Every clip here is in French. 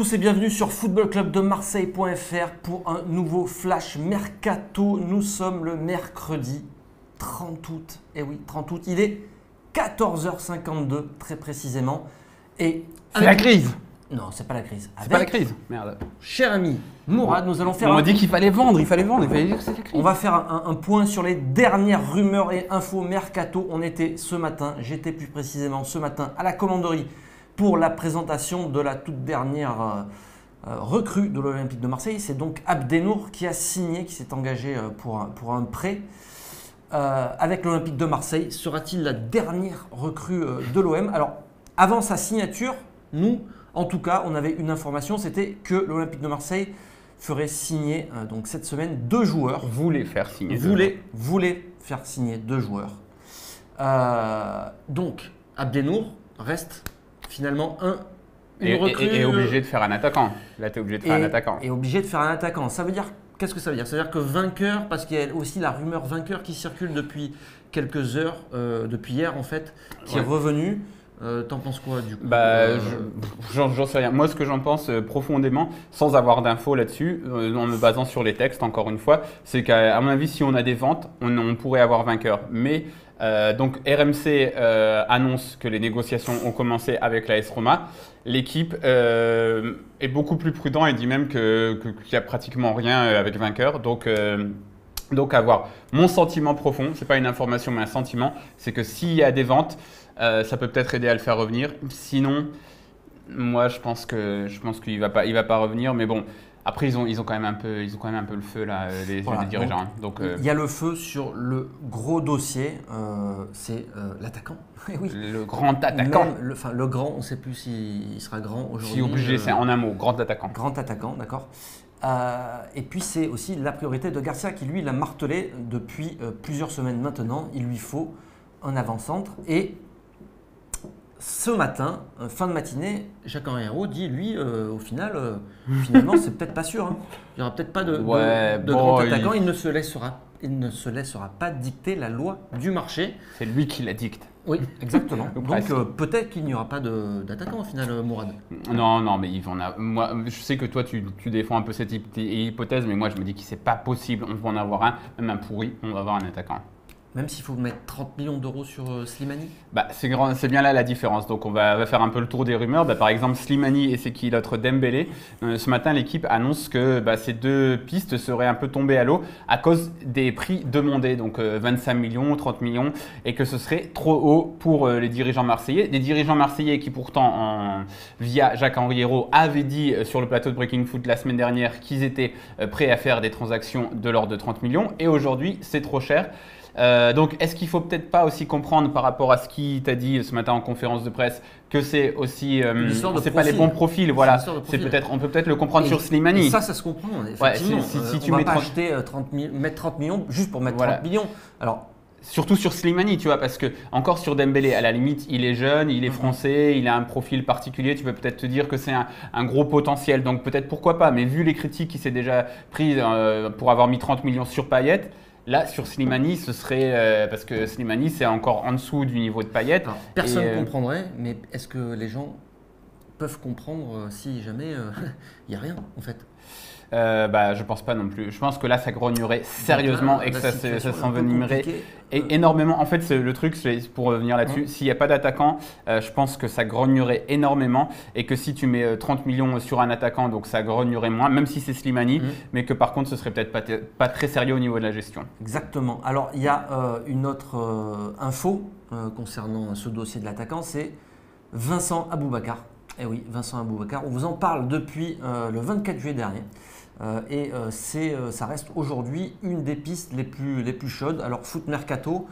tous et bienvenue sur footballclubdemarseille.fr pour un nouveau flash mercato. Nous sommes le mercredi 30 août. Et oui, 30 août, il est 14h52 très précisément. Et c'est la crise. Non, c'est pas la crise. C'est pas la crise. Merde. Cher ami Mourad, nous allons faire. On m'a dit qu'il fallait vendre, il fallait dire que c'est la crise. On va faire un point sur les dernières rumeurs et infos mercato. On était ce matin, j'étais plus précisément ce matin à la commanderie pour la présentation de la toute dernière recrue de l'Olympique de Marseille. C'est donc Abdenour qui a signé, qui s'est engagé pour un prêt avec l'Olympique de Marseille. Sera-t-il la dernière recrue de l'OM? Alors, avant sa signature, nous, en tout cas, on avait une information, c'était que l'Olympique de Marseille ferait signer donc cette semaine 2 joueurs. Voulait faire signer. Voulait faire signer 2 joueurs. Donc, Abdenour reste finalement une recrue. Et obligé de faire un attaquant. Là, tu es obligé de faire un attaquant. Et obligé de faire un attaquant. Ça veut dire, qu'est-ce que ça veut dire? Ça veut dire que vainqueur, parce qu'il y a aussi la rumeur vainqueur qui circule depuis quelques heures, depuis hier en fait, qui est revenue. T'en penses quoi du coup? J'en sais rien. Moi, ce que j'en pense profondément, sans avoir d'infos là-dessus, en me basant sur les textes, encore une fois, c'est qu'à mon avis, si on a des ventes, on pourrait avoir vainqueur. Mais donc RMC annonce que les négociations ont commencé avec l'AS Roma. L'équipe est beaucoup plus prudent et dit même qu'il n'y a pratiquement rien avec vainqueur. Donc à voir. Mon sentiment profond, c'est pas une information mais un sentiment, c'est que s'il y a des ventes, ça peut peut-être aider à le faire revenir. Sinon, moi je pense qu'il va pas revenir. Mais bon, après ils ont quand même un peu le feu là, les dirigeants. Donc il y a le feu sur le gros dossier, c'est l'attaquant. Oui. Le grand attaquant. Le grand, on ne sait plus s'il sera grand aujourd'hui. Si obligé, c'est en un mot, grand attaquant. Grand attaquant, d'accord. Et puis c'est aussi la priorité de Garcia qui lui l'a martelé depuis plusieurs semaines maintenant. Il lui faut un avant-centre. Et ce matin, fin de matinée, Jacques-Henri Hérault dit lui, au final, finalement c'est peut-être pas sûr. Hein. Il n'y aura peut-être pas de grand attaquant. Il ne se laissera pas dicter la loi du marché. C'est lui qui la dicte. Oui, exactement. Donc peut-être qu'il n'y aura pas d'attaquant au final, Mourad. Non, mais moi, je sais que toi tu défends un peu cette hypothèse, mais moi je me dis que c'est pas possible. On va en avoir un, même un pourri, on va avoir un attaquant. Même s'il faut mettre 30 millions d'euros sur Slimani? C'est bien là la différence. Donc on va faire un peu le tour des rumeurs. Par exemple, Slimani et c'est qui l'autre, Dembélé. Ce matin, l'équipe annonce que ces 2 pistes seraient un peu tombées à l'eau à cause des prix demandés. Donc 25 millions, 30 millions et que ce serait trop haut pour les dirigeants marseillais. Des dirigeants marseillais qui pourtant, via Jacques-Henri Hérault, avaient dit sur le plateau de Breaking Foot la semaine dernière qu'ils étaient prêts à faire des transactions de l'ordre de 30 millions. Et aujourd'hui, c'est trop cher. Donc, est-ce qu'il faut peut-être pas aussi comprendre par rapport à ce qu'il t'a dit ce matin en conférence de presse que c'est aussi c'est pas les bons profils, voilà. On peut peut-être le comprendre sur Slimani. Et ça se comprend effectivement. Si tu mets pas acheter 30 millions juste pour mettre 30 millions. Alors surtout sur Slimani, tu vois, parce que encore sur Dembélé, à la limite, il est jeune, il est français, il a un profil particulier. Tu peux peut-être te dire que c'est un gros potentiel, donc peut-être pourquoi pas. Mais vu les critiques qui s'est déjà prises pour avoir mis 30 millions sur Payet. Là, sur Slimani, ce serait parce que Slimani, c'est encore en dessous du niveau de Payet. Personne ne comprendrait, mais est-ce que les gens peuvent comprendre si jamais il n'y a rien en fait? Je pense pas non plus. Je pense que là, ça grognerait sérieusement et que ça s'envenimerait énormément. En fait, le truc, pour revenir là-dessus, s'il n'y a pas d'attaquant, je pense que ça grognerait énormément et que si tu mets 30 millions sur un attaquant, donc ça grognerait moins, même si c'est Slimani, mais que par contre, ce serait peut-être pas très sérieux au niveau de la gestion. Exactement. Alors, il y a une autre info concernant ce dossier de l'attaquant, c'est Vincent Aboubakar. Eh oui, Vincent Aboubakar. On vous en parle depuis le 24 juillet dernier. Ça reste aujourd'hui une des pistes les plus chaudes. Alors Foot Mercato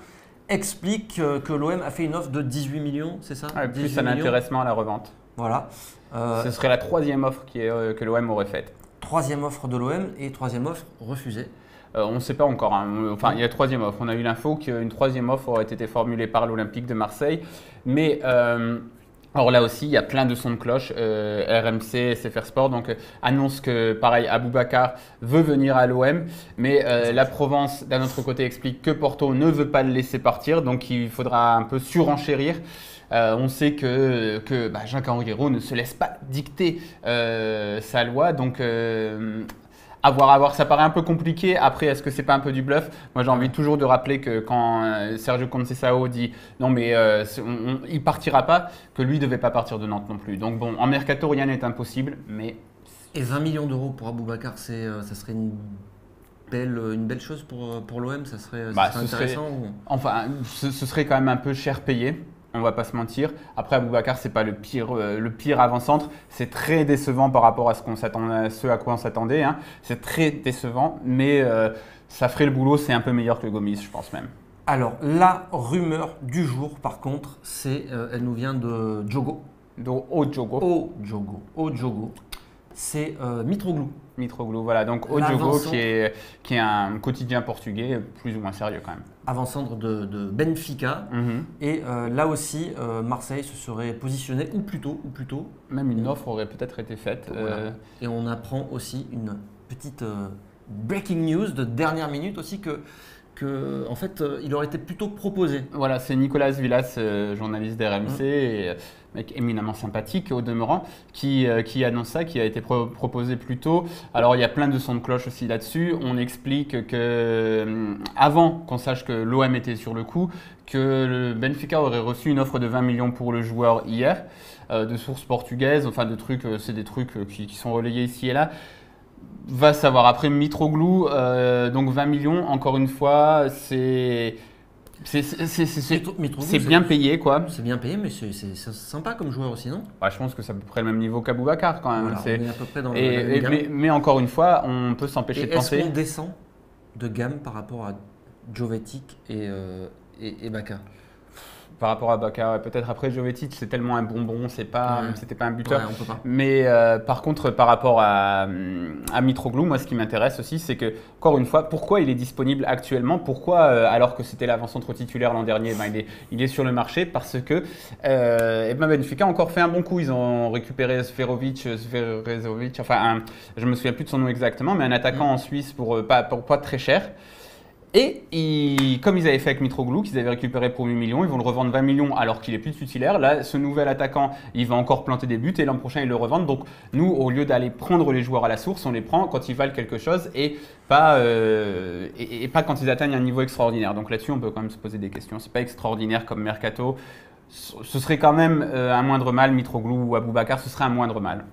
explique que l'OM a fait une offre de 18 millions, c'est ça? Plus un intéressement à la revente. Voilà. Ce serait la 3e offre que l'OM aurait faite. 3e offre de l'OM et 3e offre refusée. On ne sait pas encore. Enfin, il y a 3e offre. On a eu l'info qu'une 3e offre aurait été formulée par l'Olympique de Marseille. Mais Alors là aussi, il y a plein de sons de cloche, RMC, SFR Sport, donc annonce que pareil, Aboubacar veut venir à l'OM, mais la Provence d'un autre côté explique que Porto ne veut pas le laisser partir, donc il faudra un peu surenchérir. On sait que Jacques-Henri Hérault ne se laisse pas dicter sa loi, donc à voir, ça paraît un peu compliqué. Après, est-ce que c'est pas un peu du bluff? Moi, j'ai envie toujours de rappeler que quand Sergio Conceição dit non, mais il partira pas, que lui devait pas partir de Nantes non plus. Donc bon, en mercato, rien n'est impossible, mais. Et 20 millions d'euros pour Aboubacar, ça serait une belle chose pour l'OM, ça serait intéressant Enfin, ce serait quand même un peu cher payé. On va pas se mentir. Après, Aboubacar, c'est pas le pire avant-centre. C'est très décevant par rapport à ce à quoi on s'attendait. Hein. C'est très décevant, mais ça ferait le boulot. C'est un peu meilleur que Gomis, je pense même. Alors, la rumeur du jour, par contre, elle nous vient de Diogo. Diogo. C'est Mitroglou. Mitroglou, voilà. Donc Diogo qui est un quotidien portugais plus ou moins sérieux quand même. Avant-centre de Benfica. Et là aussi, Marseille se serait positionné ou plus tôt. Même une offre aurait peut-être été faite. Voilà. Et on apprend aussi une petite breaking news de dernière minute aussi que en fait, il aurait été plutôt proposé. Voilà, c'est Nicolas Villas, journaliste d'RMC, et mec éminemment sympathique au demeurant, qui annonce ça, qui a été proposé plus tôt. Alors il y a plein de sons de cloche aussi là-dessus. On explique que avant qu'on sache que l'OM était sur le coup, que le Benfica aurait reçu une offre de 20 millions pour le joueur hier, de sources portugaises, enfin c'est des trucs qui sont relayés ici et là. Va savoir. Après Mitroglou, donc 20 millions, encore une fois, c'est bien payé, quoi. C'est bien payé, mais c'est sympa comme joueur aussi, non? Ouais, je pense que c'est à peu près le même niveau qu'Aboubacar quand même. Voilà, on est à peu près dans le gamme. Mais encore une fois, on peut s'empêcher de penser. Est-ce qu'on descend de gamme par rapport à Jovetic et Baka? Par rapport à Baka, peut-être après Jovetic, c'est tellement un bonbon, c'était pas un buteur. Ouais, on peut pas. Mais par contre, par rapport à Mitroglou, moi ce qui m'intéresse aussi, c'est que, encore une fois, pourquoi il est disponible actuellement? Pourquoi, alors que c'était l'avant-centre titulaire l'an dernier, il est sur le marché? Parce que Benfica a encore fait un bon coup. Ils ont récupéré Sferovic, enfin, je me souviens plus de son nom exactement, mais un attaquant en Suisse pour pas très cher. Et comme ils avaient fait avec Mitroglou, qu'ils avaient récupéré pour 8 millions, ils vont le revendre 20 millions alors qu'il est plus titulaire. Là, ce nouvel attaquant, il va encore planter des buts et l'an prochain, ils le revendent. Donc nous, au lieu d'aller prendre les joueurs à la source, on les prend quand ils valent quelque chose et pas quand ils atteignent un niveau extraordinaire. Donc là-dessus, on peut quand même se poser des questions. C'est pas extraordinaire comme mercato. Ce serait quand même un moindre mal, Mitroglou ou Aboubacar, ce serait un moindre mal.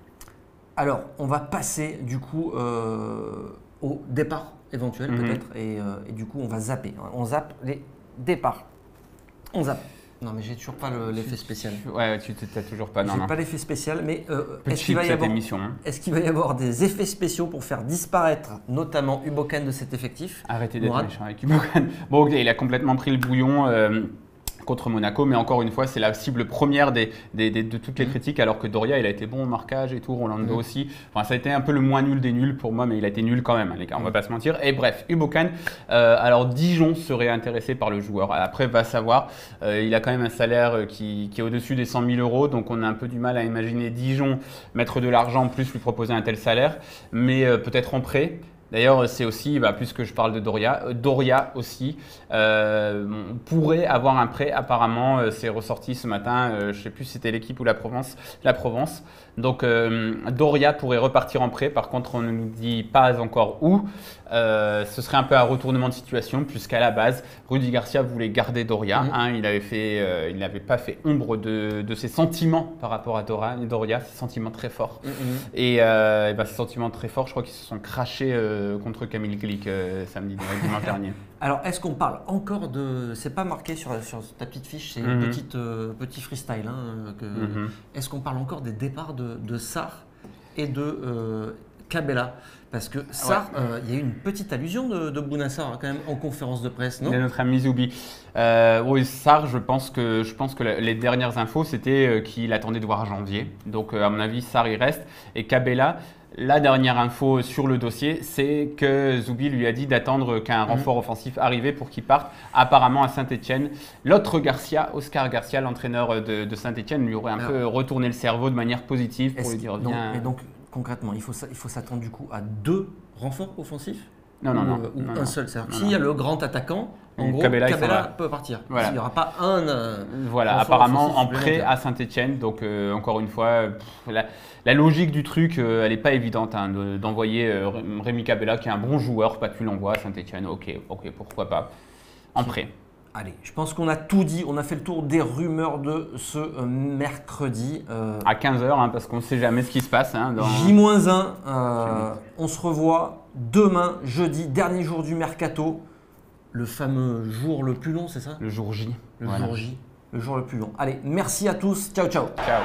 Alors, on va passer du coup au départ éventuel peut-être et du coup on va zapper. On zappe les départs. On zappe. Non mais j'ai toujours pas l'effet spécial. Ouais, tu n'as toujours pas. J'ai pas l'effet spécial, mais est-ce qu'il va y avoir des effets spéciaux pour faire disparaître notamment Ubokan de cet effectif? Arrêtez d'être méchant avec Ubokan. Bon, ok, il a complètement pris le bouillon. Contre Monaco, mais encore une fois, c'est la cible première de toutes les critiques, alors que Doria, il a été bon au marquage et tout, Rolando aussi. Enfin, ça a été un peu le moins nul des nuls pour moi, mais il a été nul quand même, hein, les gars, on va pas se mentir. Et bref, Ubokan, alors Dijon serait intéressé par le joueur. Après, va savoir, il a quand même un salaire qui est au-dessus des 100 000 euros, donc on a un peu du mal à imaginer Dijon mettre de l'argent en plus, lui proposer un tel salaire, mais peut-être en prêt. D'ailleurs, c'est aussi, puisque je parle de Doria aussi pourrait avoir un prêt. Apparemment, c'est ressorti ce matin, je ne sais plus si c'était l'équipe ou la Provence. Donc, Doria pourrait repartir en prêt. Par contre, on ne nous dit pas encore où. Ce serait un peu un retournement de situation, puisqu'à la base, Rudy Garcia voulait garder Doria. Il n'avait pas fait ombre de ses sentiments par rapport à Doria, ses sentiments très forts. Et ces sentiments très forts, je crois qu'ils se sont crachés contre Camille Glick samedi, dimanche dernier. Alors, est-ce qu'on parle encore de... C'est pas marqué sur ta petite fiche, c'est petit freestyle. Est-ce qu'on parle encore des départs de Sarr et de Cabella? Parce que Sarr, il y a eu une petite allusion de Bouna Sarr quand même en conférence de presse, non? De notre ami Zoubi. Oui, Sarr, je pense que les dernières infos, c'était qu'il attendait de voir janvier. Donc, à mon avis, Sarr, il reste. Et Cabella, La dernière info sur le dossier, c'est que Zoubi lui a dit d'attendre qu'un renfort offensif arrive pour qu'il parte apparemment à Saint-Etienne. L'autre Garcia, Oscar Garcia, l'entraîneur de Saint-Etienne, lui aurait un peu retourné le cerveau de manière positive pour lui dire viens. Et donc concrètement, il faut s'attendre du coup à 2 renforts offensifs? Non. Ou un seul. S'il y a le grand attaquant, en gros, Cabella peut partir. Voilà. Il n'y aura pas un. Voilà, apparemment en prêt à Saint-Etienne. Donc, encore une fois, la logique du truc, elle n'est pas évidente d'envoyer Rémi Cabella, qui est un bon joueur, pas que tu l'envoies à Saint-Etienne. Ok, pourquoi pas. En prêt. Allez, je pense qu'on a tout dit. On a fait le tour des rumeurs de ce mercredi. À 15h, parce qu'on ne sait jamais ce qui se passe. J-1. On se revoit demain, jeudi, dernier jour du mercato. Le fameux jour le plus long, c'est ça? Le jour J. Le jour J, le jour le plus long. Allez, merci à tous. Ciao, ciao. Ciao.